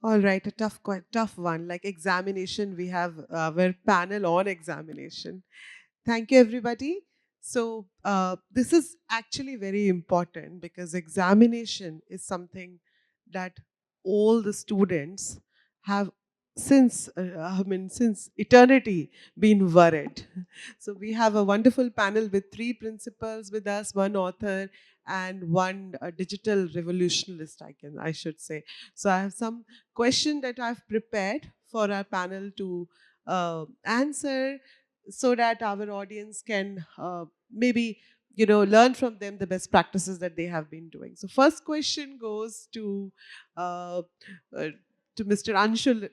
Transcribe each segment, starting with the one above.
All right, a tough, quite tough one. Like examination, we have our panel on examination. Thank you, everybody. So this is actually very important because examination is something that all the students have since eternity been worried. So we have a wonderful panel with three principals with us, one author and one digital revolutionist, I should say. So I have some question that I've prepared for our panel to answer so that our audience can maybe learn from them the best practices that they have been doing. So first question goes uh, uh, to Mr. Anshul.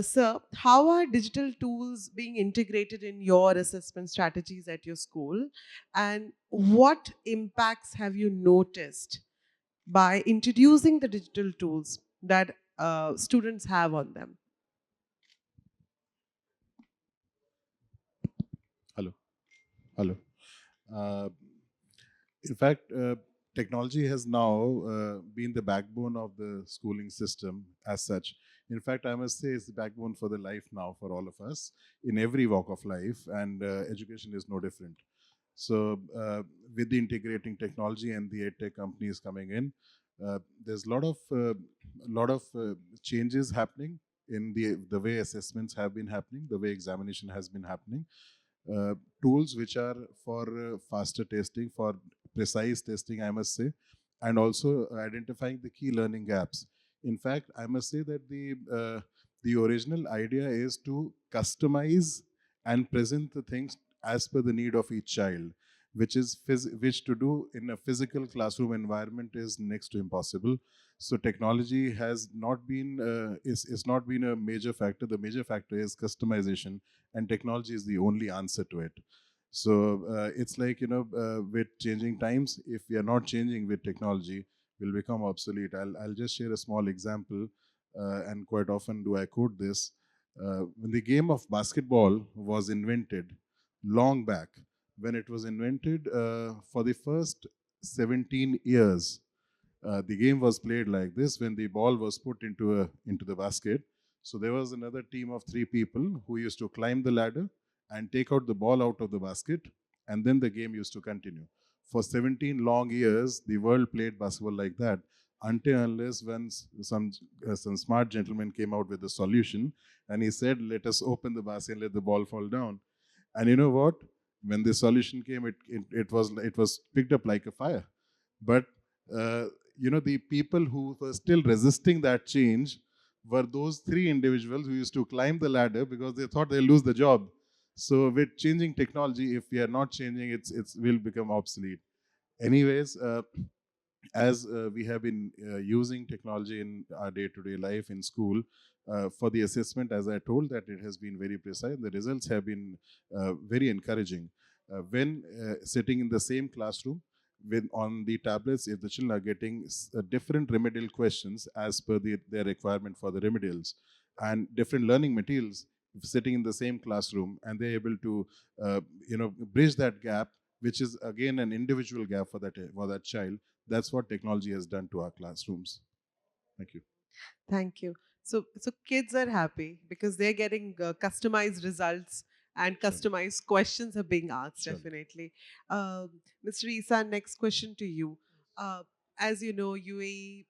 Sir, how are digital tools being integrated in your assessment strategies at your school, and what impacts have you noticed by introducing the digital tools that students have on them? Hello. Hello. Uh, in fact, technology has now been the backbone of the schooling system as such. In fact, I must say it's the backbone for the life now for all of us in every walk of life, and education is no different. So, with the integrating technology and the edtech companies coming in, there's a lot of changes happening in the way assessments have been happening, the way examination has been happening. Tools which are for faster testing, for precise testing, I must say, and also identifying the key learning gaps. In fact, I must say that the original idea is to customize and present the things as per the need of each child, which to do in a physical classroom environment is next to impossible. So technology has not been is not been a major factor. The major factor is customization, and technology is the only answer to it. So it's like, with changing times, if we are not changing with technology, we'll become obsolete. I'll just share a small example, and quite often do I quote this. When the game of basketball was invented long back, when it was invented, for the first 17 years, the game was played like this: when the ball was put into the basket, so there was another team of three people who used to climb the ladder and take out the ball out of the basket, and then the game used to continue. For 17 long years, the world played basketball like that, until unless when some smart gentleman came out with a solution, and he said, "Let us open the basket and let the ball fall down." And you know what? When the solution came, it was picked up like a fire. But uh, the people who were still resisting that change were those three individuals who used to climb the ladder because they thought they'll lose the job. So with changing technology, if we are not changing, it's will become obsolete. Anyways, as we have been using technology in our day-to-day life in school, for the assessment, as I told, that it has been very precise. The results have been very encouraging. When sitting in the same classroom, when on the tablets, if the children are getting different remedial questions as per their requirement for the remedials, and different learning materials, sitting in the same classroom, and they're able to bridge that gap, which is again an individual gap for that child. That's what technology has done to our classrooms. Thank you. Thank you. So kids are happy because they're getting customized results and Surely. customized questions are being asked, Surely. definitely. Mr. Isa, next question to you. Uh, as you know, UAE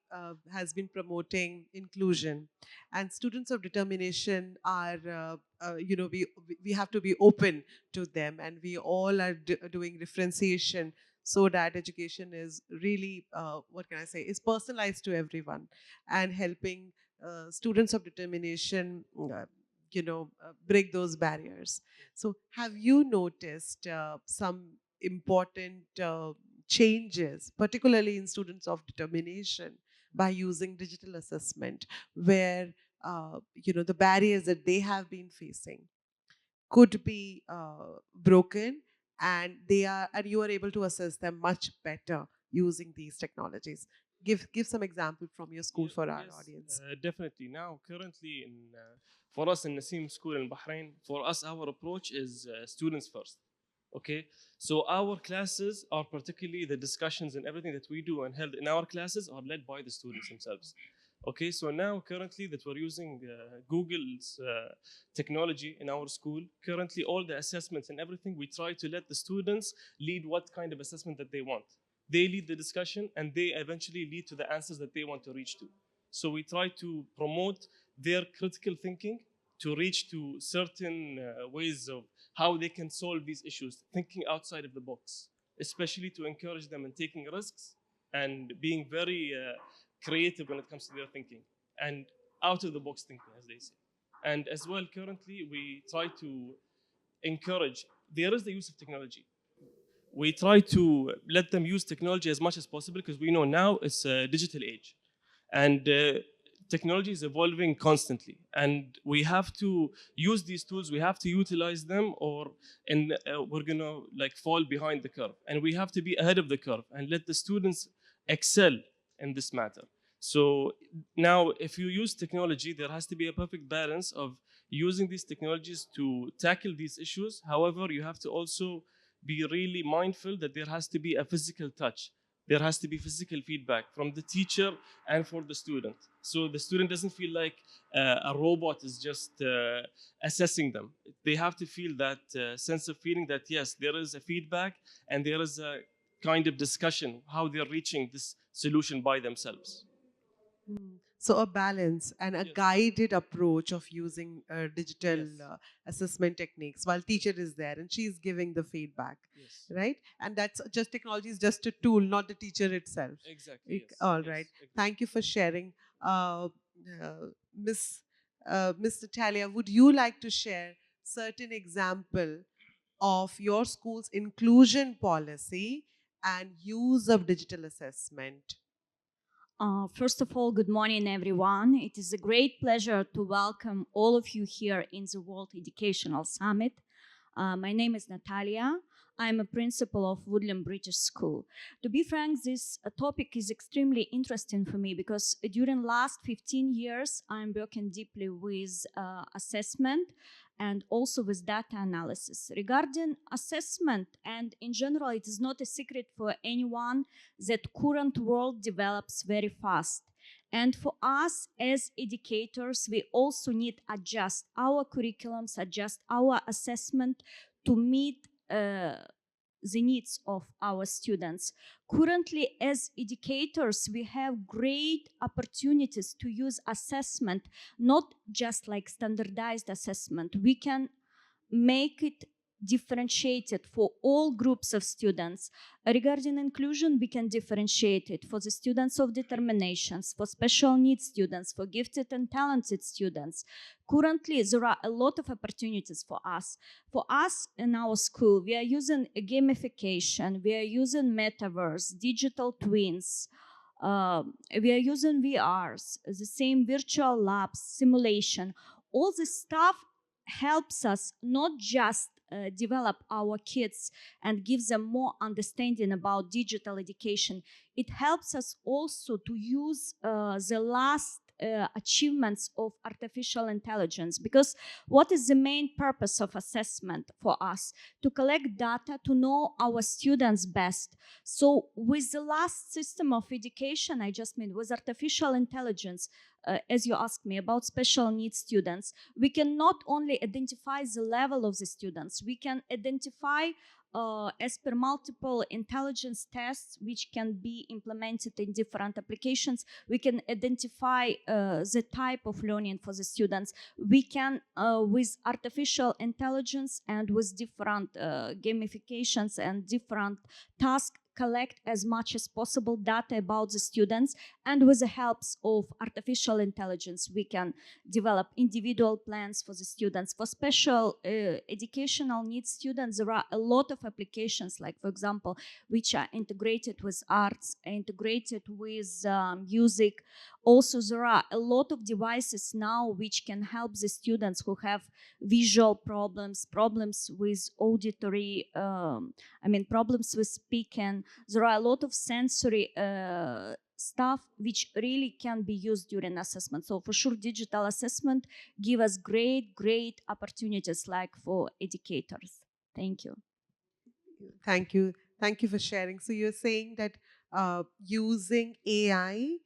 has been promoting inclusion, and students of determination are, we have to be open to them, and we all are doing differentiation so that education is really, what can I say, is personalized to everyone and helping students of determination, break those barriers. So, have you noticed some important changes, particularly in students of determination, by using digital assessment, where the barriers that they have been facing could be broken, and you are able to assess them much better using these technologies? Give some example from your school for our Yes, audience. definitely. Now, currently, for us in Nasim School in Bahrain, for us, our approach is students first. Okay, so our classes are particularly the discussions and everything that we do and held in our classes are led by the students themselves. Okay, so now currently that we're using Google's technology in our school, currently all the assessments and everything, we try to let the students lead what kind of assessment that they want. They lead the discussion and they eventually lead to the answers that they want to reach to. So we try to promote their critical thinking to reach to certain ways of how they can solve these issues, thinking outside of the box, especially to encourage them in taking risks and being very creative when it comes to their thinking and out of the box thinking, as they say. And as well, currently, we try to encourage, there is the use of technology. We try to let them use technology as much as possible because we know now it's a digital age and technology is evolving constantly and we have to use these tools, we have to utilize them or we're gonna like fall behind the curve and we have to be ahead of the curve and let the students excel in this matter. So now if you use technology, there has to be a perfect balance of using these technologies to tackle these issues. However, you have to also be really mindful that there has to be a physical touch, there has to be physical feedback from the teacher and for the student. So the student doesn't feel like a robot is just assessing them. They have to feel that sense of feeling that yes, there is a feedback and there is a kind of discussion how they're reaching this solution by themselves. So a balance and a Yes. guided approach of using digital Yes. assessment techniques while teacher is there and she's giving the feedback, Yes. right? And that's just technology is just a tool, not the teacher itself. Exactly. Yes. All right. Yes. Agree. Thank you for sharing. Miss Miss Natalia, would you like to share certain example of your school's inclusion policy and use of digital assessment? First of all, good morning, everyone. It is a great pleasure to welcome all of you here in the World Educational Summit. My name is Natalia. I'm a principal of Woodland British School. To be frank, this topic is extremely interesting for me because during last 15 years, I'm working deeply with assessment and also with data analysis. Regarding assessment, and in general, it is not a secret for anyone that current world develops very fast. And for us as educators, we also need adjust our curriculums, adjust our assessment to meet the needs of our students. Currently, as educators, we have great opportunities to use assessment, not just like standardized assessment. We can make it differentiated for all groups of students. Regarding inclusion, we can differentiate it for the students of determinations, for special needs students, for gifted and talented students. Currently, there are a lot of opportunities for us. For us in our school, we are using gamification, we are using metaverse, digital twins, we are using VRs, the same virtual labs, simulation. All this stuff helps us not just develop our kids and gives them more understanding about digital education. It helps us also to use the last achievements of artificial intelligence, because what is the main purpose of assessment for us? To collect data, to know our students best. So with the last system of education, I just mean with artificial intelligence, as you asked me about special needs students, we can not only identify the level of the students, we can identify as per multiple intelligence tests which can be implemented in different applications. We can identify the type of learning for the students. We can, with artificial intelligence and with different gamifications and different tasks, collect as much as possible data about the students, and with the helps of artificial intelligence, we can develop individual plans for the students. For special educational needs students, there are a lot of applications, like, for example, which are integrated with arts, integrated with music. Also, there are a lot of devices now which can help the students who have visual problems, problems with auditory, problems with speaking. There are a lot of sensory stuff which really can be used during assessment. So for sure, digital assessment give us great opportunities like for educators. Thank you. Thank you. Thank you for sharing. So you're saying that using AI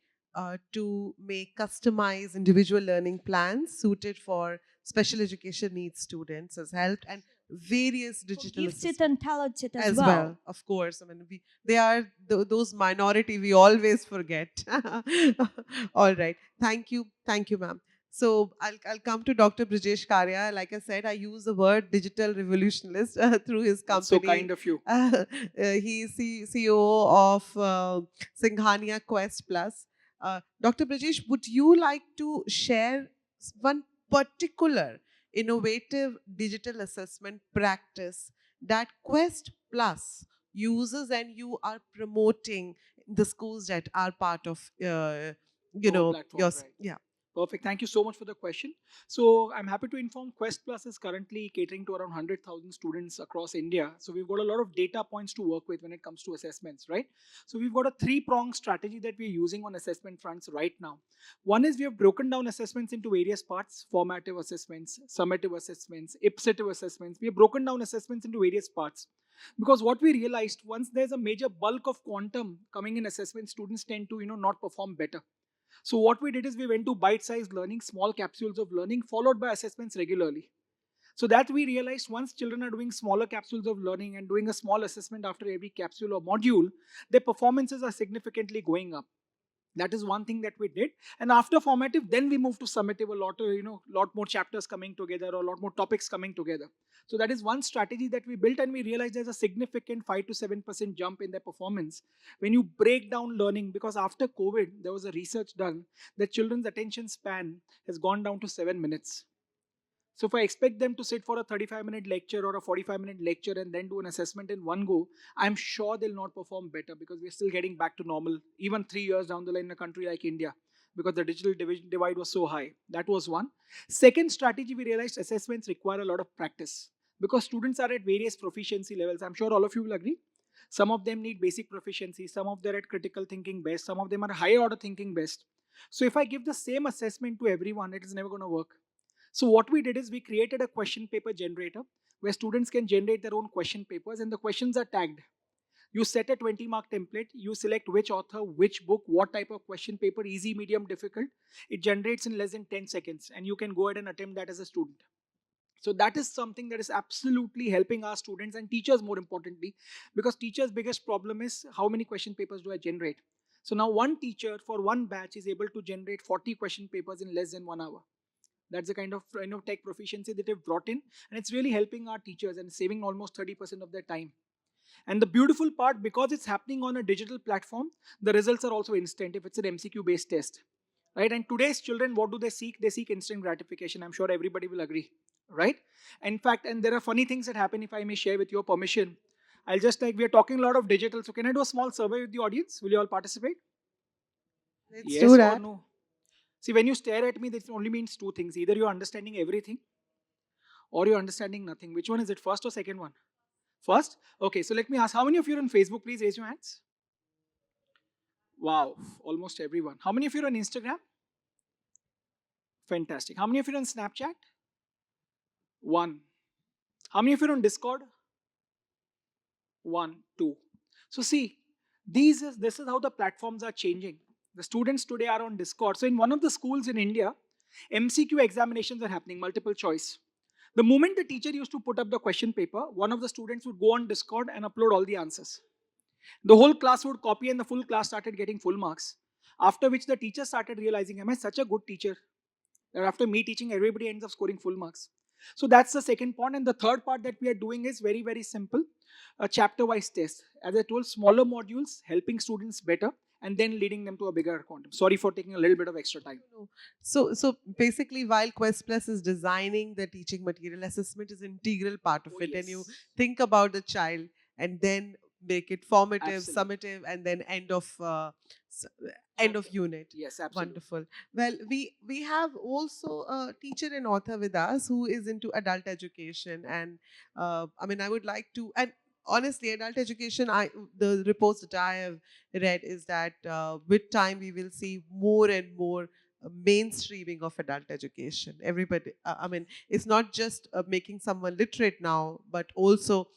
to make customized individual learning plans suited for special education needs students has helped, and various For digital gifted assistants and talented as as well. well. Of course, I mean, they are those minority we always forget. All right, thank you, ma'am. So I'll come to Dr. Brijesh Karya. Like I said, I use the word digital revolutionist through his That's so company. kind of you. He's CEO of Singhania Quest Plus. Dr. Brijesh, would you like to share one particular innovative digital assessment practice that Quest Plus uses and you are promoting in the schools that are part of, Our platform, right? yeah. Perfect. Thank you so much for the question. So I'm happy to inform Quest Plus is currently catering to around 100,000 students across India. So we've got a lot of data points to work with when it comes to assessments, right? So we've got a three-pronged strategy that we're using on assessment fronts right now. One is we have broken down assessments into various parts: formative assessments, summative assessments, ipsative assessments. We have broken down assessments into various parts. Because what we realized, once there's a major bulk of quantum coming in assessment, students tend to not perform better. So what we did is we went to bite-sized learning, small capsules of learning, followed by assessments regularly. So that we realized, once children are doing smaller capsules of learning and doing a small assessment after every capsule or module, their performances are significantly going up. That is one thing that we did. And after formative, then we moved to summative, a lot more chapters coming together, or a lot more topics coming together. So that is one strategy that we built, and we realized there's a significant 5 to 7% jump in their performance when you break down learning. Because after COVID, there was a research done that children's attention span has gone down to 7 minutes. So if I expect them to sit for a 35-minute lecture or a 45-minute lecture and then do an assessment in one go, I'm sure they'll not perform better, because we're still getting back to normal even 3 years down the line in a country like India, because the digital divide was so high. That was one. Second strategy, we realized assessments require a lot of practice, because students are at various proficiency levels. I'm sure all of you will agree. Some of them need basic proficiency, some of them are at critical thinking best, some of them are higher order thinking best. So if I give the same assessment to everyone, it is never going to work. So what we did is we created a question paper generator where students can generate their own question papers, and the questions are tagged. You set a 20-mark template, you select which author, which book, what type of question paper, easy, medium, difficult. It generates in less than 10 seconds, and you can go ahead and attempt that as a student. So that is something that is absolutely helping our students and teachers, more importantly, because teachers' biggest problem is, how many question papers do I generate? So now one teacher for one batch is able to generate 40 question papers in less than 1 hour. That's the kind of tech proficiency that they've brought in, and it's really helping our teachers and saving almost 30% of their time. And the beautiful part, because it's happening on a digital platform, the results are also instant if it's an MCQ based test, right? And today's children, what do they seek? They seek instant gratification. I'm sure everybody will agree, right? In fact, and there are funny things that happen, if I may share with your permission. I'll just, like, we are talking a lot of digital, so can I do a small survey with the audience? Will you all participate? Let's do Yes or that. no? See, when you stare at me, this only means two things: either you're understanding everything, or you're understanding nothing. Which one is it, first or second one? First? Okay, so let me ask, how many of you are on Facebook? Please raise your hands. Wow, almost everyone. How many of you are on Instagram? Fantastic. How many of you are on Snapchat? One. How many of you are on Discord? One, two. So see, this is how the platforms are changing. The students today are on Discord. So in one of the schools in India, MCQ examinations are happening, multiple choice. The moment the teacher used to put up the question paper, one of the students would go on Discord and upload all the answers. The whole class would copy, and the full class started getting full marks. After which the teacher started realizing, am I such a good teacher that after me teaching, everybody ends up scoring full marks? So that's the second part. And the third part that we are doing is very, very simple: a chapter wise test. As I told, smaller modules helping students better, and then leading them to a bigger quantum. Sorry for taking a little bit of extra time. No. So basically, while Quest Plus is designing the teaching material, assessment is an integral part of Oh, it, and you yes. think about the child and then make it formative, Absolutely. summative, and then s- end of Chapter. unit. Yes, absolutely. Wonderful. Well, we have also a teacher and author with us who is into adult education, and I mean, I would like to and. Honestly, adult education, the reports that I have read is that with time we will see more and more mainstreaming of adult education. Everybody, I mean, it's not just making someone literate now, but also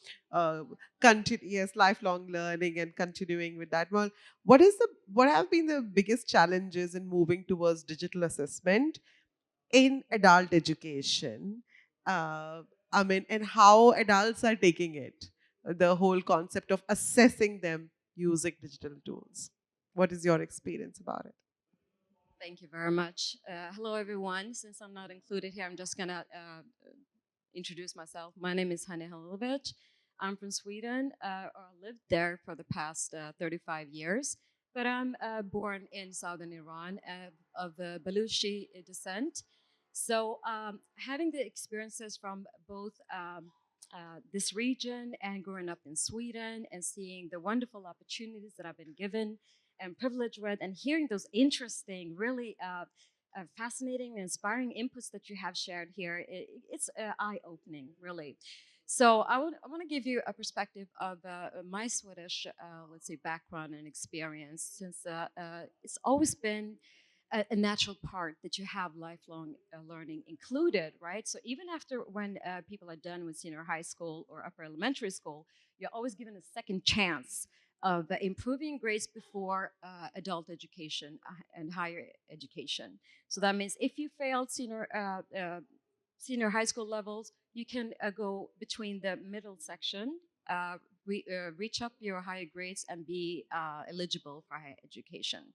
continuous lifelong learning and continuing with that. Well, what have been the biggest challenges in moving towards digital assessment in adult education? I mean, and how adults are taking it, the whole concept of assessing them using digital tools. What is your experience about it? Thank you very much. Hello, everyone. Since I'm not included here, I'm just going to introduce myself. My name is Hane Halilovic. I'm from Sweden. I lived there for the past 35 years, but I'm born in southern Iran of Baluchi descent. So, having the experiences from both this region and growing up in Sweden and seeing the wonderful opportunities that I've been given and privileged with, and hearing those interesting, really fascinating and inspiring inputs that you have shared here, it's eye-opening, really. So I want to give you a perspective of my Swedish, let's say, background and experience, since it's always been a natural part that you have lifelong learning included, right? So even after when people are done with senior high school or upper elementary school, you're always given a second chance of improving grades before adult education and higher education. So that means if you failed senior high school levels, you can go between the middle section, reach up your higher grades, and be eligible for higher education.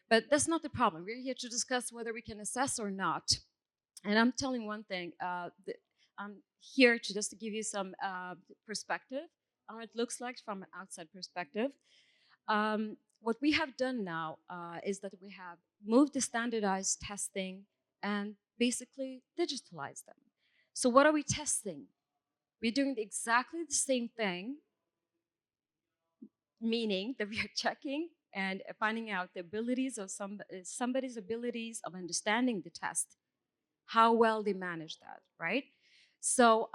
But that's not the problem. We're here to discuss whether we can assess or not. And I'm telling one thing. I'm here to just to give you some perspective on what it looks like from an outside perspective. What we have done now is that we have moved the standardized testing and basically digitalized them. So what are we testing? We're doing exactly the same thing, meaning that we are checking and finding out the abilities of somebody's abilities of understanding the test, how well they manage that, right? So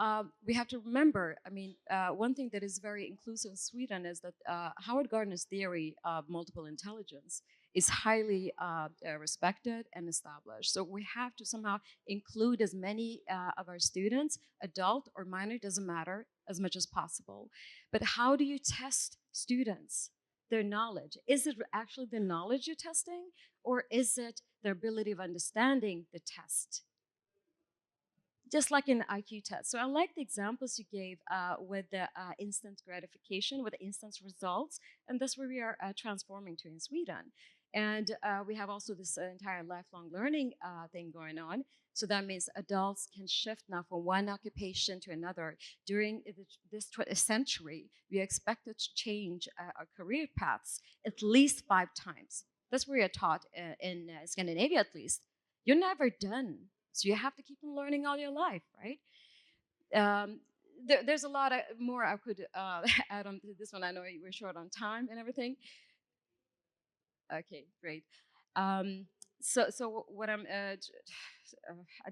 we have to remember, I mean, one thing that is very inclusive in Sweden is that Howard Gardner's theory of multiple intelligence is highly respected and established. So we have to somehow include as many of our students, adult or minor, doesn't matter, as much as possible. But how do you test students? Their knowledge. Is it actually the knowledge you're testing, or is it their ability of understanding the test? Just like an IQ test. So I like the examples you gave with the instant gratification, with the instant results, and that's where we are transforming to in Sweden. And we have also this entire lifelong learning thing going on. So that means adults can shift now from one occupation to another. During this century, we are expected to change our career paths at least 5 times. That's where we are taught in Scandinavia, at least. You're never done. So you have to keep on learning all your life, right? There's a lot more I could add on to this one. I know we're short on time and everything. Okay, great. So what I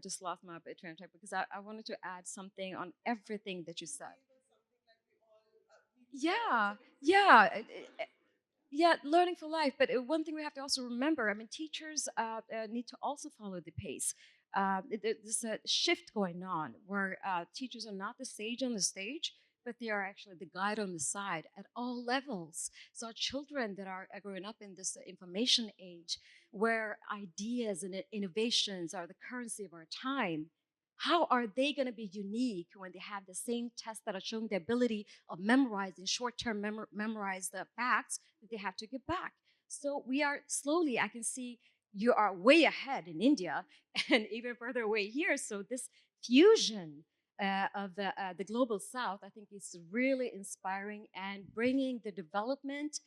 just lost my train of thought because I wanted to add something on everything that you said. Yeah, yeah. Yeah, learning for life. But one thing we have to also remember, I mean, teachers need to also follow the pace. There's a shift going on where teachers are not the sage on the stage, but they are actually the guide on the side at all levels. So our children that are growing up in this information age, where ideas and innovations are the currency of our time, how are they going to be unique when they have the same tests that are showing the ability of memorizing short-term memorize the facts that they have to get back? So we are slowly, I can see you are way ahead in India and even further away here. So this fusion of the global south, I think is really inspiring and bringing the development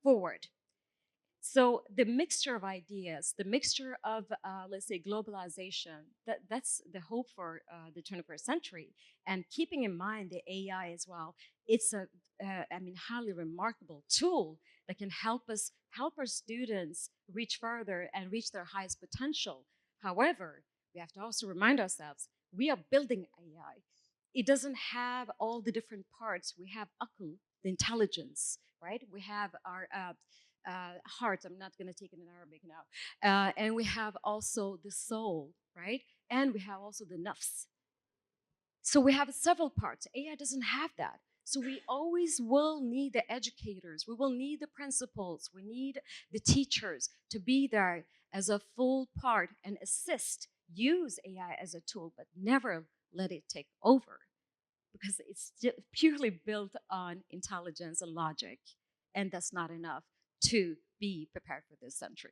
forward. So the mixture of ideas, the mixture of, let's say, globalization, that's the hope for the 21st century. And keeping in mind the AI as well, it's I mean, highly remarkable tool that can help us, help our students reach further and reach their highest potential. However, we have to also remind ourselves, we are building AI. It doesn't have all the different parts. We have akul, the intelligence, right? We have our heart. I'm not going to take it in Arabic now. And we have also the soul, right? And we have also the nafs. So we have several parts. AI doesn't have that. So we always will need the educators. We will need the principals. We need the teachers to be there as a full part and assist, use AI as a tool, but never let it take over because it's purely built on intelligence and logic. And that's not enough to be prepared for this century.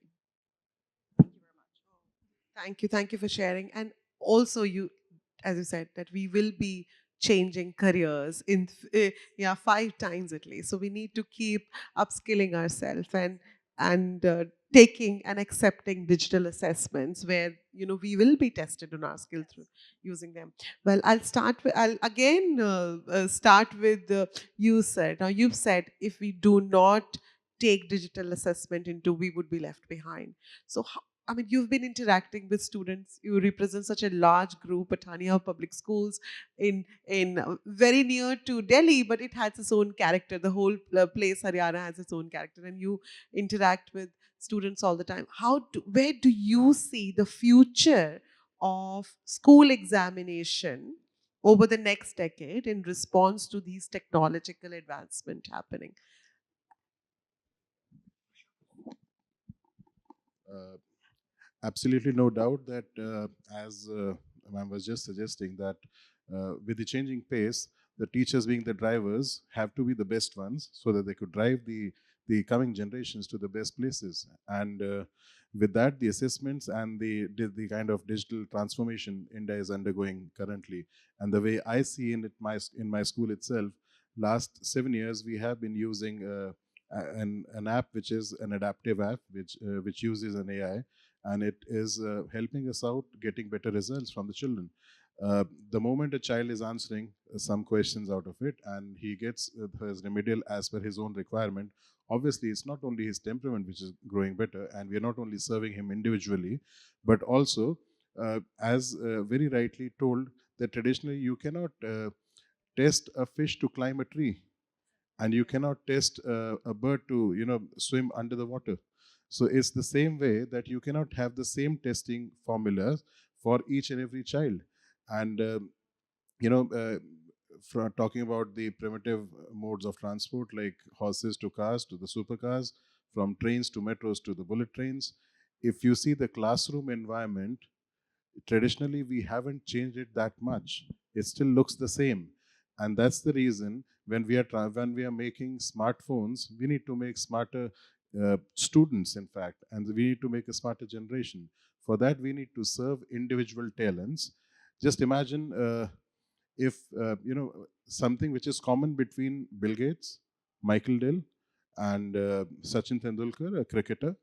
Thank you very much. Thank you for sharing. And also, you, as you said, that we will be changing careers in yeah, 5 times at least. So we need to keep upskilling ourselves and taking and accepting digital assessments where we will be tested on our skill through using them. Well, I'll again start with you said. Now you've said if we do not take digital assessment into, we would be left behind. So I mean, you've been interacting with students. You represent such a large group at Hania Public Schools in very near to Delhi, but it has its own character. The whole place, Haryana, has its own character, and you interact with students all the time. Where do you see the future of school examination over the next decade in response to these technological advancement happening? Uh, Absolutely no doubt that, as ma'am was just suggesting, that with the changing pace, the teachers being the drivers have to be the best ones so that they could drive the coming generations to the best places. And with that, the assessments and the kind of digital transformation India is undergoing currently, and the way I see in my school itself, last 7 years we have been using an app which is an adaptive app which uses an AI, and it is helping us out getting better results from the children. The moment a child is answering some questions out of it and he gets his remedial as per his own requirement, obviously it's not only his temperament which is growing better, and we are not only serving him individually, but also, as very rightly told, that traditionally you cannot test a fish to climb a tree, and you cannot test a bird to swim under the water. So it's the same way that you cannot have the same testing formulas for each and every child. And you know from talking about the primitive modes of transport like horses to cars to the supercars, from trains to metros to the bullet trains, if you see the classroom environment, traditionally we haven't changed it that much. It still looks the same, and that's the reason when we are making smartphones, we need to make smarter students, in fact, and we need to make a smarter generation. For that, we need to serve individual talents. Just imagine if something which is common between Bill Gates, Michael Dell, and Sachin Tendulkar, a cricketer,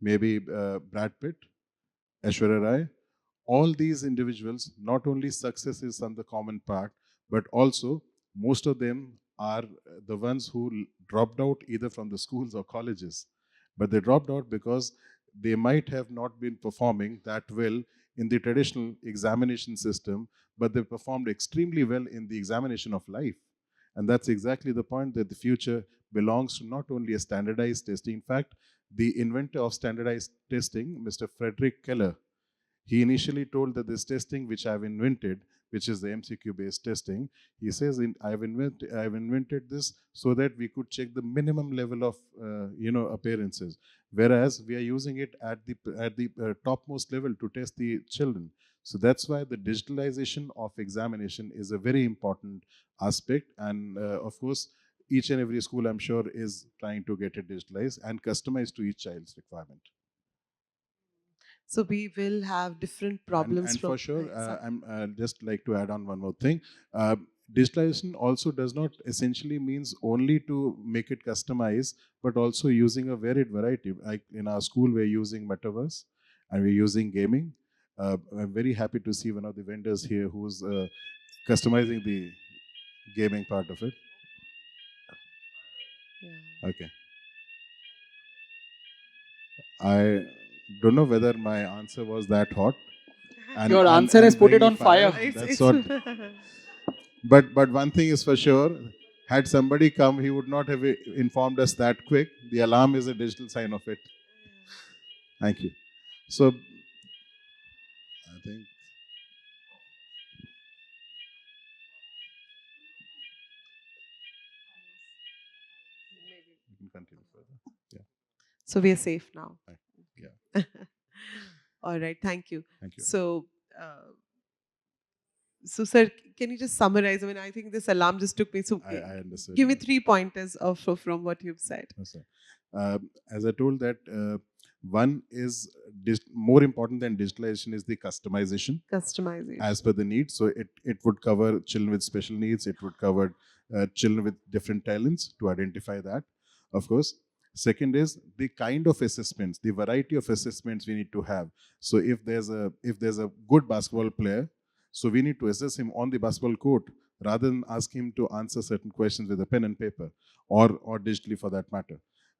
maybe Brad Pitt, Aishwarya Rai, all these individuals, not only success is on the common part, but also most of them are the ones who dropped out either from the schools or colleges. But they dropped out because they might have not been performing that well in the traditional examination system, but they performed extremely well in the examination of life. And that's exactly the point, that the future belongs to not only a standardized testing. In fact, the inventor of standardized testing, Mr. Frederick Keller, he initially told that this testing which I've invented, which is the MCQ based testing, he says, I've invented this so that we could check the minimum level of appearances, whereas we are using it at the topmost level to test the children. So that's why the digitalization of examination is a very important aspect, and of course each and every school, I'm sure, is trying to get it digitalized and customized to each child's requirement. So we will have different problems And from. for sure, Sorry. I'm just like to add on one more thing. Digitalization also does not essentially means only to make it customized, but also using a varied variety. Like in our school, we're using metaverse and we're using gaming. I'm very happy to see one of the vendors here who's customizing the gaming part of it. Yeah. Okay. I don't know whether my answer was that hot and Your and answer has and put it bringing on fire. fire. That's It's what. But one thing is for sure, Had somebody come, he would not have informed us that quick. The alarm is a digital sign of it. Thank you. So, I think we can continue further. Yeah. So we are safe now. Yeah. All right. Thank you. Thank you. So, sir, can you just summarize? I mean, I think this alarm just took me. So, I understood. give me 3 pointers from what you've said. Yes, sir. As I told that one is more important than digitalization is the customization Customization. as per the needs. So it would cover children with special needs. It would cover children with different talents to identify that, of course. Second is the kind of assessments, the variety of assessments we need to have. So if there's a good basketball player, so we need to assess him on the basketball court rather than ask him to answer certain questions with a pen and paper or digitally for that matter.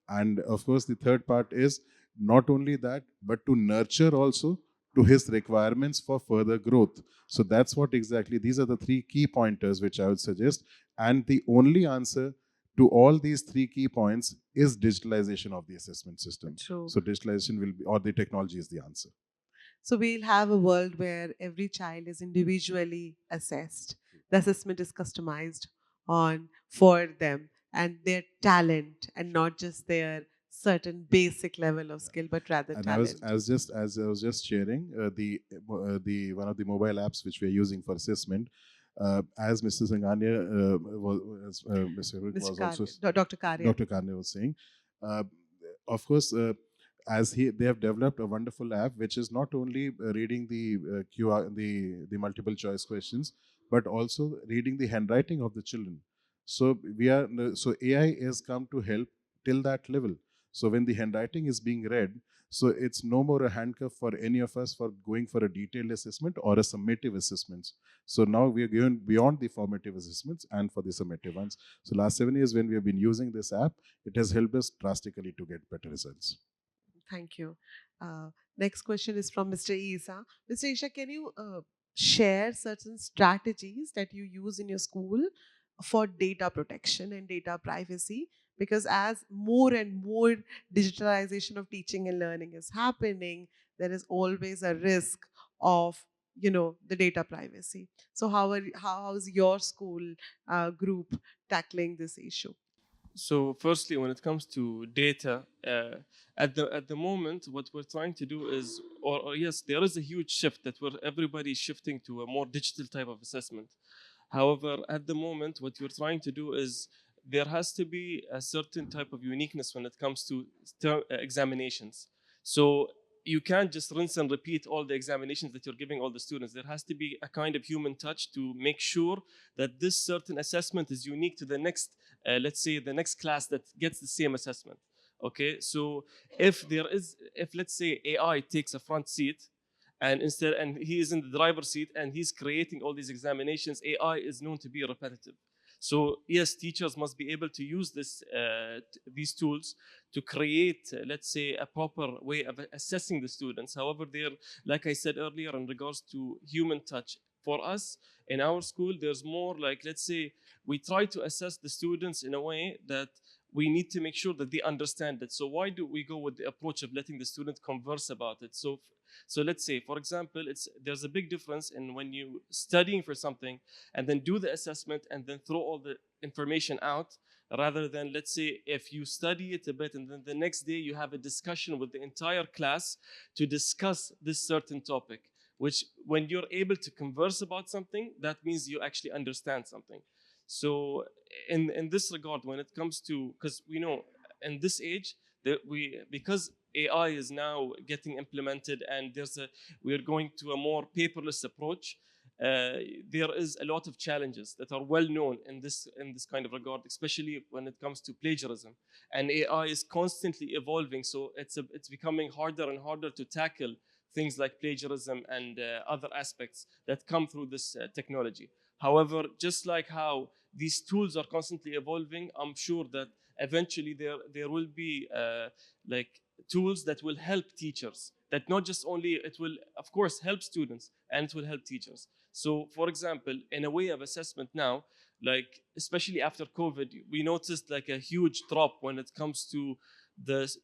And of course, the third part is not only that, but to nurture also to his requirements for further growth. So that's what exactly, these are the three key pointers which I would suggest. And the only answer to all these three key points is digitalization of the assessment system. True. So digitalization will be, or the technology is the answer. So we'll have a world where every child is individually assessed. The assessment is customized on for them and their talent, and not just their certain basic level of skill, but rather And talent. as I was just sharing the one of the mobile apps which we are using for assessment, as Mr. Sangania Mr. Rick was also Dr. Karya. Dr. Karne was saying, uh, of course, they have developed a wonderful app which is not only reading the QR, the multiple choice questions, but also reading the handwriting of the children. So so AI has come to help till that level. So when the handwriting is being read, so it's no more a handcuff for any of us for going for a detailed assessment or a summative assessments. So now we are going beyond the formative assessments and for the summative ones. So last 7 years when we have been using this app, it has helped us drastically to get better results. Thank you. Next question is from Mr. Isa. Mr. Isha, can you share certain strategies that you use in your school for data protection and data privacy? Because as more and more digitalization of teaching and learning is happening, there is always a risk of the data privacy. So how's your school group tackling this issue? So, firstly, when it comes to data, at the moment, what we're trying to do is, or yes, there is a huge shift that where everybody is shifting to a more digital type of assessment. However, at the moment, what you're trying to do is there has to be a certain type of uniqueness when it comes to examinations. So you can't just rinse and repeat all the examinations that you're giving all the students. There has to be a kind of human touch to make sure that this certain assessment is unique to the next, let's say, the next class that gets the same assessment. Okay, so if let's say AI takes a front seat and he is in the driver's seat and he's creating all these examinations, AI is known to be repetitive. So yes, teachers must be able to use these tools to create, let's say, a proper way of assessing the students. However, they're, like I said earlier, in regards to human touch. For us in our school, there's more like, let's say, we try to assess the students in a way that we need to make sure that they understand it. So why do we go with the approach of letting the student converse about it? So let's say, for example, there's a big difference in when you studying for something and then do the assessment and then throw all the information out, rather than, let's say, if you study it a bit and then the next day you have a discussion with the entire class to discuss this certain topic, which when you're able to converse about something, that means you actually understand something. So in this regard, when it comes to, because we know in this age that because AI is now getting implemented and we're going to a more paperless approach. There is a lot of challenges that are well known in this kind of regard, especially when it comes to plagiarism. And AI is constantly evolving, so it's becoming harder and harder to tackle things like plagiarism and other aspects that come through this technology. However, just like how these tools are constantly evolving, I'm sure that eventually there will be like tools that will help teachers, that not just only it will, of course, help students and it will help teachers. So, for example, in a way of assessment now, like especially after COVID, we noticed like a huge drop when it comes to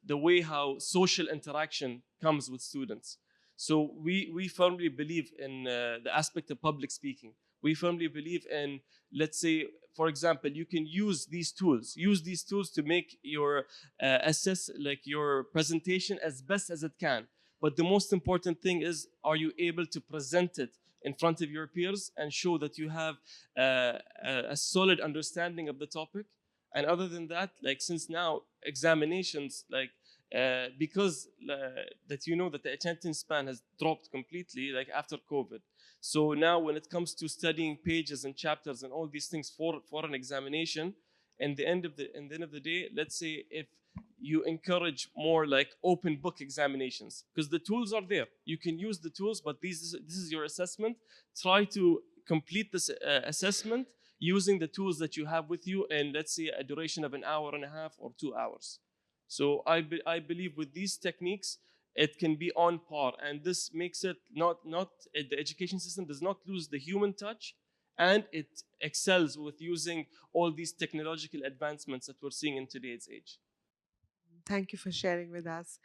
the way how social interaction comes with students. So we firmly believe in the aspect of public speaking. We firmly believe in, let's say, for example, you can use these tools. Use these tools to make your assess like your presentation as best as it can. But the most important thing is, are you able to present it in front of your peers and show that you have a solid understanding of the topic? And other than that, like since now examinations, like because that you know that the attention span has dropped completely, like after COVID. So now when it comes to studying pages and chapters and all these things for an examination, and the end of the day, let's say if you encourage more like open book examinations, because the tools are there, you can use the tools, but this is your assessment. Try to complete this assessment using the tools that you have with you in, let's say, a duration of an hour and a half or 2 hours. So I believe with these techniques, it can be on par, and this makes it not the education system does not lose the human touch, and it excels with using all these technological advancements that we're seeing in today's age. Thank you for sharing with us.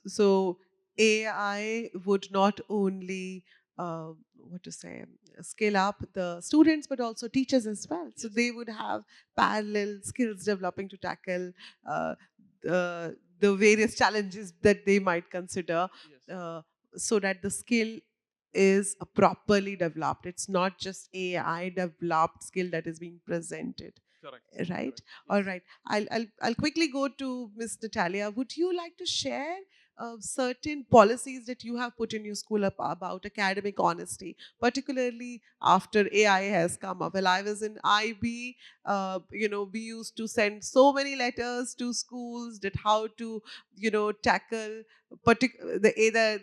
So AI would not only what to say scale up the students but also teachers as well. So Yes. they would have parallel skills developing to tackle the various challenges that they might consider, Yes. so that the skill is properly developed. It's not just AI developed skill that is being presented. Correct. Right. Correct. All Yes. right. I'll quickly go to Miss Natalia. Would you like to share certain policies that you have put in your school about academic honesty, particularly after AI has come up? Well, I was in IB. We used to send so many letters to schools that how to, tackle either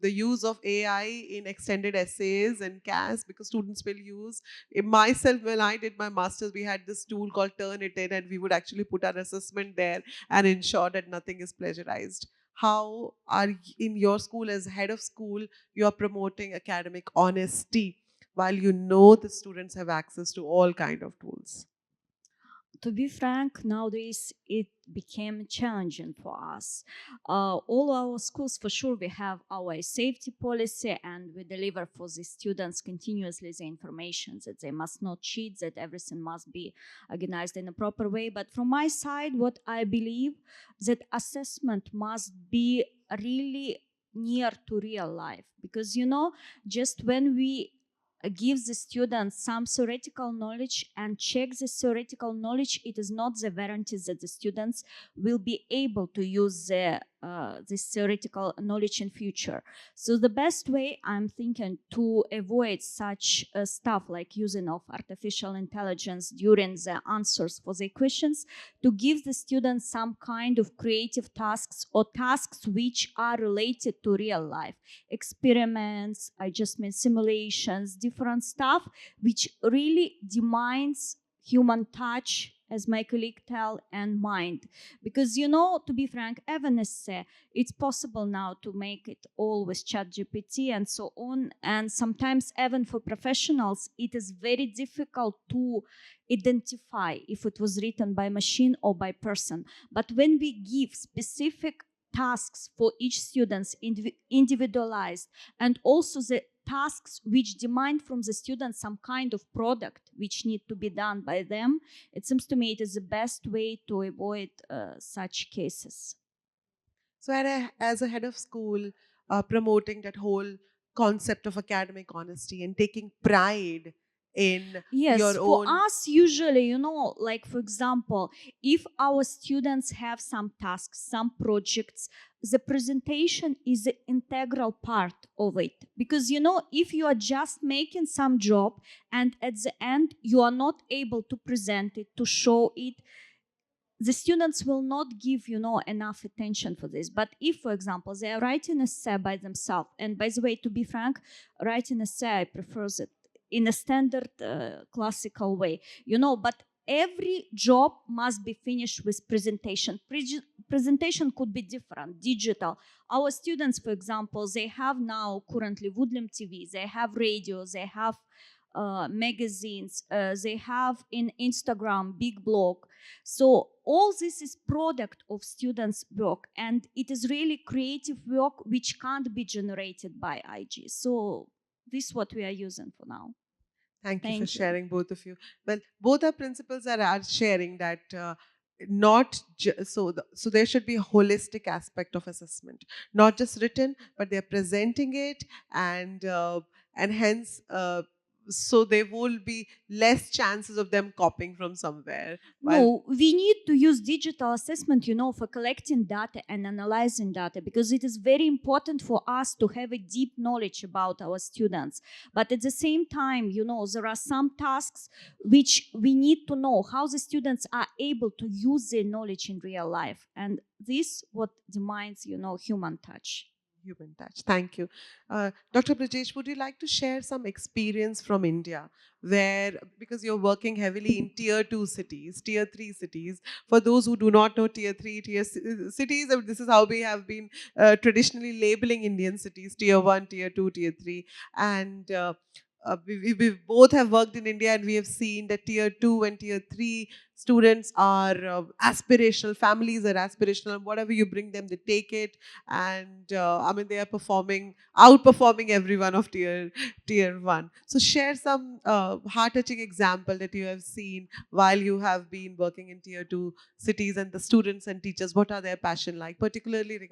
the use of AI in extended essays and CAS, because students will use. Myself, when I did my master's, we had this tool called Turnitin, and we would actually put our assessment there and ensure that nothing is plagiarized. How are in your school, as head of school, you are promoting academic honesty while you know the students have access to all kind of tools? To be frank, nowadays it became challenging for us. All our schools, for sure, we have our safety policy, and we deliver for the students continuously the information that they must not cheat, that everything must be organized in a proper way. But from my side, what I believe, that assessment must be really near to real life, because just when we give the students some theoretical knowledge and check the theoretical knowledge, it is not the guarantee that the students will be able to use this theoretical knowledge in future. So the best way, I'm thinking, to avoid such stuff like using of artificial intelligence during the answers for the questions, to give the students some kind of creative tasks or tasks which are related to real life experiments, I just mean simulations, different stuff, which really demands human touch, as my colleague tell, and mind. Because, to be frank, even essay, it's possible now to make it all with ChatGPT and so on. And sometimes even for professionals, it is very difficult to identify if it was written by machine or by person. But when we give specific tasks for each students individualized, and also the tasks which demand from the students some kind of product which need to be done by them, it seems to me it is the best way to avoid such cases. So, as a head of school, promoting that whole concept of academic honesty and taking pride in Yes, your for own. us, usually, like for example, if our students have some tasks, some projects, the presentation is the integral part of it. Because, if you are just making some job and at the end you are not able to present it, to show it, the students will not give enough attention for this. But if, for example, they are writing an essay by themselves, and by the way, to be frank, writing an essay, I prefer it in a standard classical way, but every job must be finished with presentation. presentation could be different, digital. Our students, for example, they have now currently Woodlam TV, they have radio, they have magazines, they have in Instagram, big blog. So all this is product of students' work, and it is really creative work which can't be generated by IG. So this is what we are using for now. Thank you for Thank you. sharing, both of you. Well, both our principals are sharing that not so there should be a holistic aspect of assessment, not just written, but they're presenting it, and hence so there will be less chances of them copying from somewhere. No, we need to use digital assessment, for collecting data and analyzing data, because it is very important for us to have a deep knowledge about our students. But at the same time, there are some tasks which we need to know how the students are able to use their knowledge in real life. And this what demands, human touch. Human touch. Thank you. Dr. Brajesh, would you like to share some experience from India where, because you're working heavily in tier 2 cities, tier 3 cities, for those who do not know tier 3, cities, this is how we have been traditionally labeling Indian cities, tier 1, tier 2, tier 3. And we both have worked in India, and we have seen that tier 2 and tier 3 students are aspirational, families are aspirational, and whatever you bring them, they take it. And I mean, they are outperforming everyone of tier 1. So share some heart-touching example that you have seen while you have been working in tier 2 cities, and the students and teachers, what are their passion like, particularly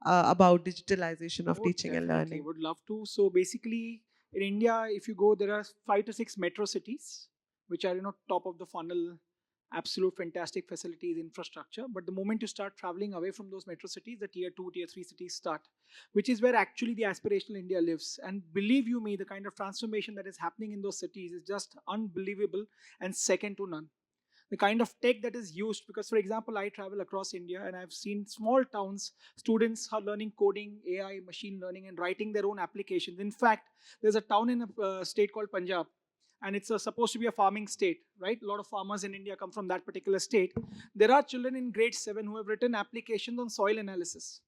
about digitalization of Oh, teaching and definitely. learning. Would love to. So basically, in India, if you go, there are 5 to 6 metro cities, which are, top of the funnel, absolute fantastic facilities, infrastructure. But the moment you start traveling away from those metro cities, the tier 2, tier 3 cities start, which is where actually the aspirational India lives. And believe you me, the kind of transformation that is happening in those cities is just unbelievable and second to none. The kind of tech that is used, because for example, I travel across India and I've seen small towns, students are learning coding, AI, machine learning, and writing their own applications. In fact, there's a town in a state called Punjab, and it's supposed to be a farming state, right? A lot of farmers in India come from that particular state. There are children in grade 7 who have written applications on soil analysis.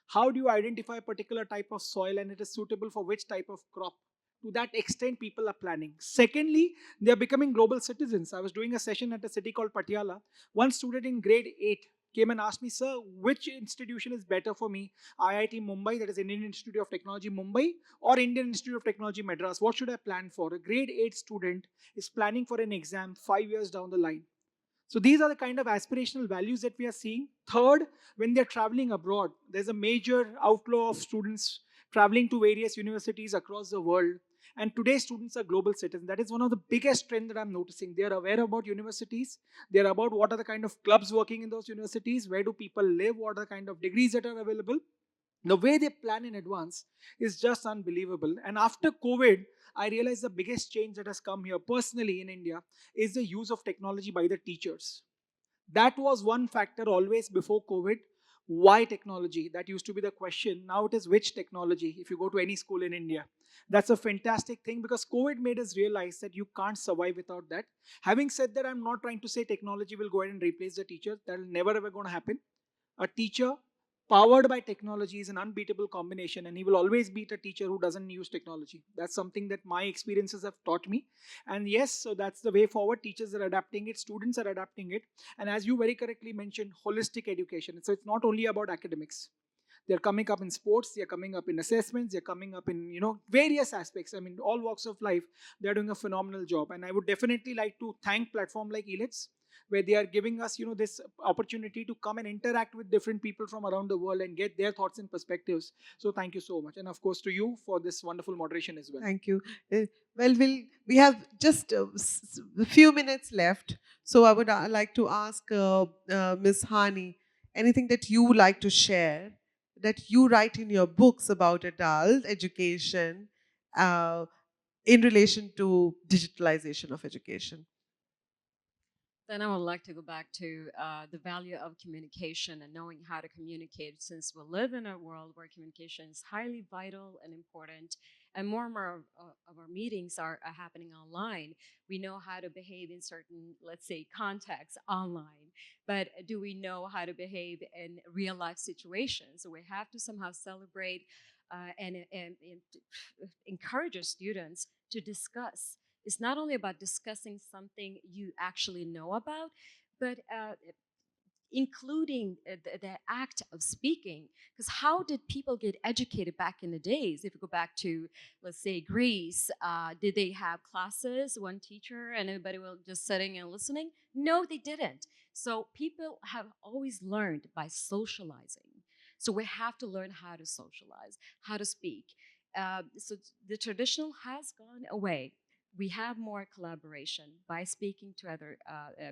How do you identify a particular type of soil and it is suitable for which type of crop? To that extent, people are planning. Secondly, they are becoming global citizens. I was doing a session at a city called Patiala. One student in grade 8 came and asked me, sir, which institution is better for me? IIT Mumbai, that is Indian Institute of Technology Mumbai, or Indian Institute of Technology Madras? What should I plan for? A grade 8 student is planning for an exam 5 years down the line. So these are the kind of aspirational values that we are seeing. Third, when they're traveling abroad, there's a major outflow of students traveling to various universities across the world. And today, students are global citizens. That is one of the biggest trends that I'm noticing. They are aware about universities. They're about what are the kind of clubs working in those universities, where do people live, what are the kind of degrees that are available. The way they plan in advance is just unbelievable. And after COVID, I realized the biggest change that has come here personally in India is the use of technology by the teachers. That was one factor always before COVID. Why technology? That used to be the question. Now it is which technology, if you go to any school in India. That's a fantastic thing, because COVID made us realize that you can't survive without that. Having said that, I'm not trying to say technology will go ahead and replace the teacher. That will never ever going to happen. A teacher powered by technology is an unbeatable combination, and he will always beat a teacher who doesn't use technology. That's something that my experiences have taught me. And yes, so that's the way forward. Teachers are adapting it, students are adapting it. And as you very correctly mentioned, holistic education. So it's not only about academics. They're coming up in sports, they're coming up in assessments, they're coming up in various aspects. I mean, all walks of life. They're doing a phenomenal job. And I would definitely like to thank platform like Elets, where they are giving us this opportunity to come and interact with different people from around the world and get their thoughts and perspectives. So thank you so much, and of course to you for this wonderful moderation as well. Thank you. Well, we have just a few minutes left, so I would like to ask Ms. Hani, anything that you would like to share that you write in your books about adult education uh, in relation to digitalization of education. Then I would like to go back to the value of communication and knowing how to communicate, since we live in a world where communication is highly vital and important, and more of our meetings are happening online. We know how to behave in certain, let's say, contexts online, but do we know how to behave in real life situations? So we have to somehow celebrate and encourage our students to discuss. It's not only about discussing something you actually know about, but including the act of speaking. Because how did people get educated back in the days? If you go back to, let's say, Greece, did they have classes, one teacher, and everybody was just sitting and listening? No, they didn't. So people have always learned by socializing. So we have to learn how to socialize, how to speak. So the traditional has gone away. We have more collaboration by speaking to other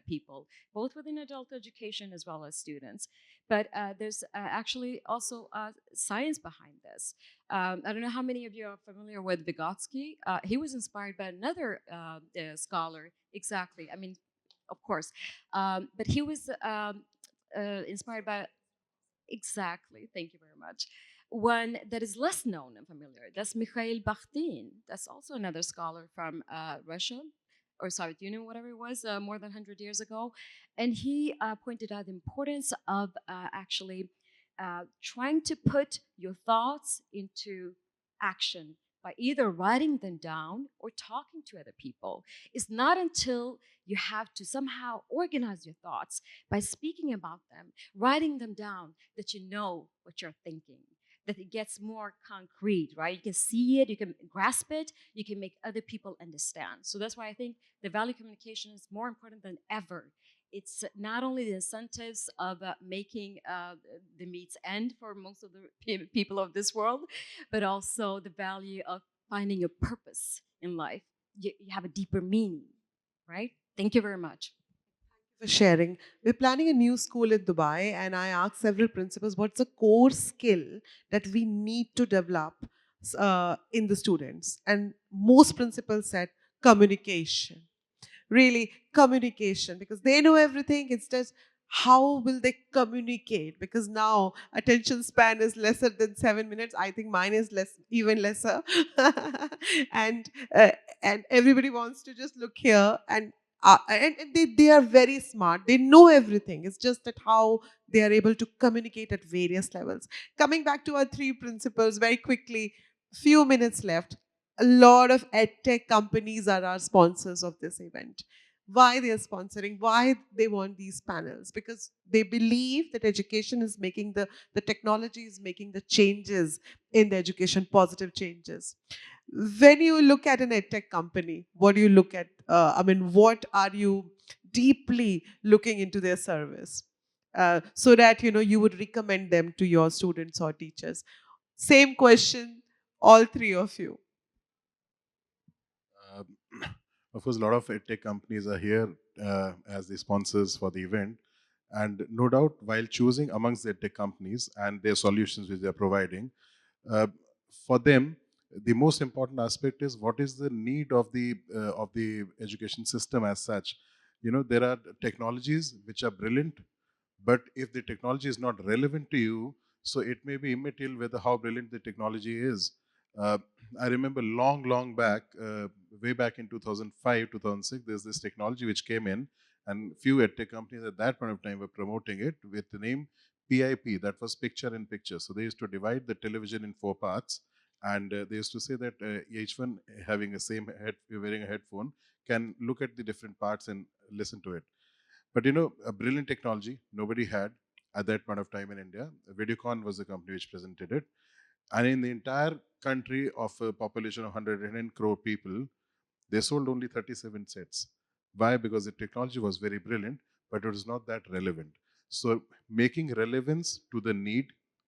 people, both within adult education as well as students. But there's actually also science behind this. I don't know how many of you are familiar with Vygotsky. He was inspired by another scholar, exactly. I mean, of course. But he was inspired by, exactly, thank you very much. One that is less known and familiar, that's Mikhail Bakhtin. That's also another scholar from Russia or Soviet Union, whatever it was, more than 100 years ago. And he pointed out the importance of actually trying to put your thoughts into action by either writing them down or talking to other people. It's not until you have to somehow organize your thoughts by speaking about them, writing them down, that you know what you're thinking, that it gets more concrete, right? You can see it, you can grasp it, you can make other people understand. So that's why I think the value communication is more important than ever. It's not only the incentives of making the meets end for most of the people of this world, but also the value of finding a purpose in life. You have a deeper meaning, right? Thank you very much. For sharing. We're planning a new school in Dubai, and I asked several principals what's a core skill that we need to develop in the students. And most principals said communication. Really, communication, because they know everything. It's just how will they communicate? Because now attention span is lesser than 7 minutes. I think mine is less, even lesser. and uh, and everybody wants to just look here and they are very smart. They know everything. It's just that how they are able to communicate at various levels. Coming back to our three principles very quickly, few minutes left. A lot of edtech companies are our sponsors of this event. Why they are sponsoring? Why they want these panels? Because they believe that education is making the technology is making the changes in the education, positive changes. When you look at an edtech company, what do you look at? I mean, what are you deeply looking into their service? So that you would recommend them to your students or teachers. Same question, all three of you. Um, of course, a lot of tech companies are here as the sponsors for the event. And no doubt, while choosing amongst the tech companies and their solutions which they are providing, uh, for them, the most important aspect is what is the need of the education system as such. You know, there are technologies which are brilliant, but if the technology is not relevant to you, so it may be immaterial whether how brilliant the technology is. Uh, I remember long back, way back in 2005, 2006, there's this technology which came in, and few edtech companies at that point of time were promoting it with the name PIP, that was picture in picture. So they used to divide the television in four parts, and they used to say that each one having a same head, wearing a headphone, can look at the different parts and listen to it. But you know, a brilliant technology nobody had at that point of time in India. Videocon was the company which presented it. And in the entire country of a population of 110 crore people, they sold only 37 sets. Why? Because the technology was very brilliant, but it was not that relevant. So making relevance to the need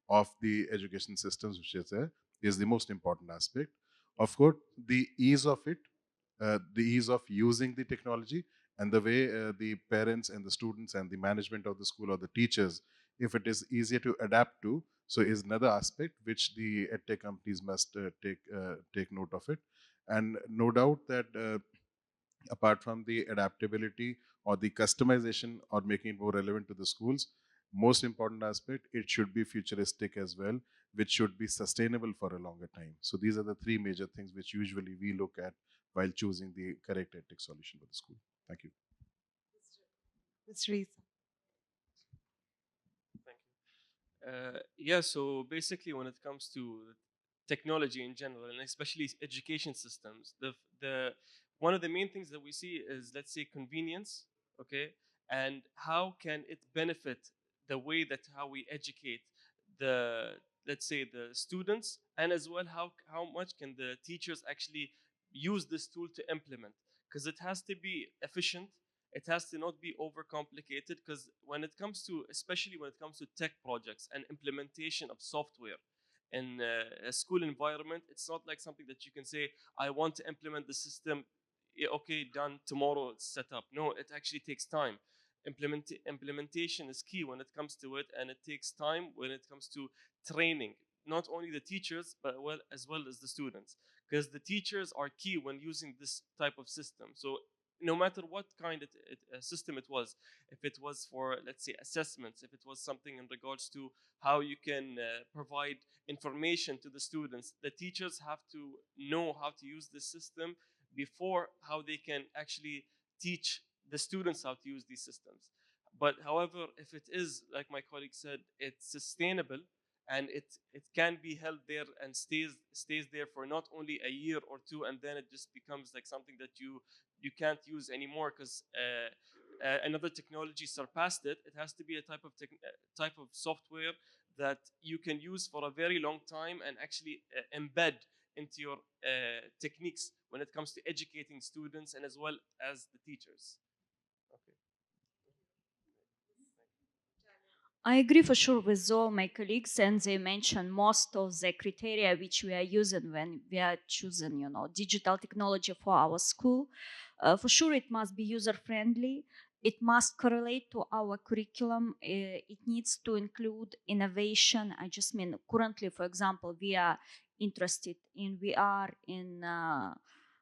of the education systems which is there is the most important aspect. Of course, the ease of it, the ease of using the technology, and the way the parents and the students and the management of the school or the teachers, if it is easier to adapt to, so is another aspect which the edtech companies must take note of it. And no doubt that apart from the adaptability or the customization or making it more relevant to the schools, most important aspect, it should be futuristic as well, which should be sustainable for a longer time. So these are the three major things which usually we look at while choosing the correct edtech solution for the school. Thank you. Mr. Isa. Thank you. Yeah, so basically, when it comes to technology in general, and especially education systems, the one of the main things that we see is, let's say, convenience, okay, and how can it benefit the way that how we educate the, let's say, the students, and as well how much can the teachers actually use this tool to implement, because it has to be efficient, it has to not be overcomplicated, because when it comes to, especially when it comes to tech projects and implementation of software in a school environment, it's not like something that you can say, I want to implement the system, okay, done, tomorrow it's set up. No, it actually takes time. Implementation is key when it comes to it, and it takes time when it comes to training not only the teachers but as well as the students, because the teachers are key when using this type of system. So no matter what kind of system it was, if it was for, let's say, assessments, if it was something in regards to how you can provide information to the students, the teachers have to know how to use the system before how they can actually teach the students how to use these systems. But however, if it is, like my colleague said, it's sustainable, and it can be held there and stays there for not only a year or two, and then it just becomes like something that you can't use anymore because another technology surpassed it. It has to be a type of software that you can use for a very long time and actually embed into your techniques when it comes to educating students and as well as the teachers. Okay. I agree for sure with all my colleagues, and they mentioned most of the criteria which we are using when we are choosing, digital technology for our school. For sure, it must be user friendly. It must correlate to our curriculum. It needs to include innovation. I just mean currently, for example, we are interested in VR, in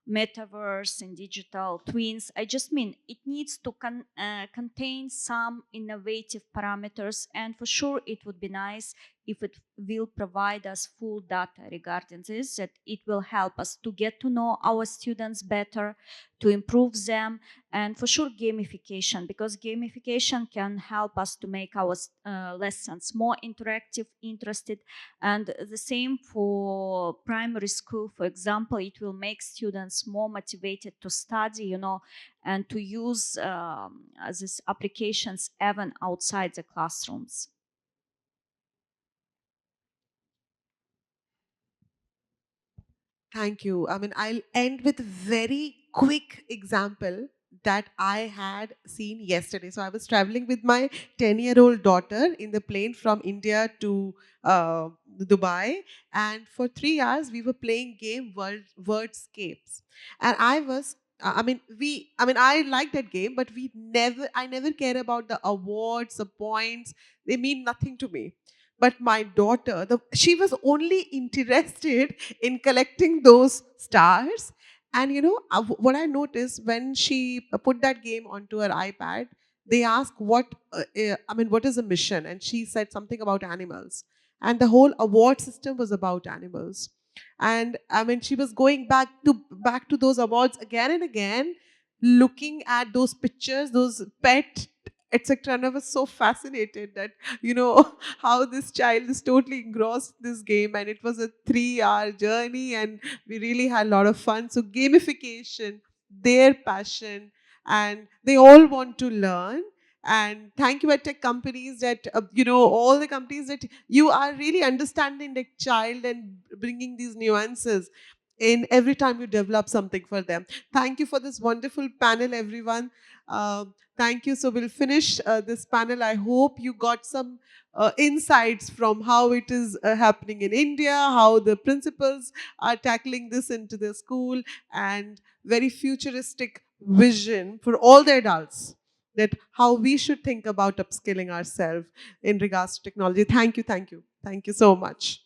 metaverse and digital twins. I just mean it needs to contain some innovative parameters, and for sure it would be nice if it will provide us full data regarding this, that it will help us to get to know our students better, to improve them, and for sure gamification, because gamification can help us to make our lessons more interactive, interested. And the same for primary school, for example, it will make students more motivated to study, and to use these applications even outside the classrooms. Thank you. I mean, I'll end with a very quick example that I had seen yesterday. So I was traveling with my 10-year-old daughter in the plane from India to Dubai, and for 3 hours we were playing game Wordscapes, and I was. I mean, I like that game, but I never care about the awards, the points. They mean nothing to me. But my daughter, she was only interested in collecting those stars. And what I noticed when she put that game onto her iPad, they asked what is the mission, and she said something about animals, and the whole award system was about animals. And I mean, she was going back to those awards again and again, looking at those pictures, those pet, etc. And I was so fascinated that how this child is totally engrossed in this game, and it was a 3-hour journey, and we really had a lot of fun. So gamification, their passion, and they all want to learn. And thank you at tech companies that all the companies that you are really understanding the child and bringing these nuances in every time you develop something for them. Thank you for this wonderful panel, everyone. Thank you. So we'll finish this panel. I hope you got some insights from how it is happening in India, how the principals are tackling this into the school, and very futuristic vision for all the adults, that how we should think about upskilling ourselves in regards to technology. Thank you, thank you. Thank you so much.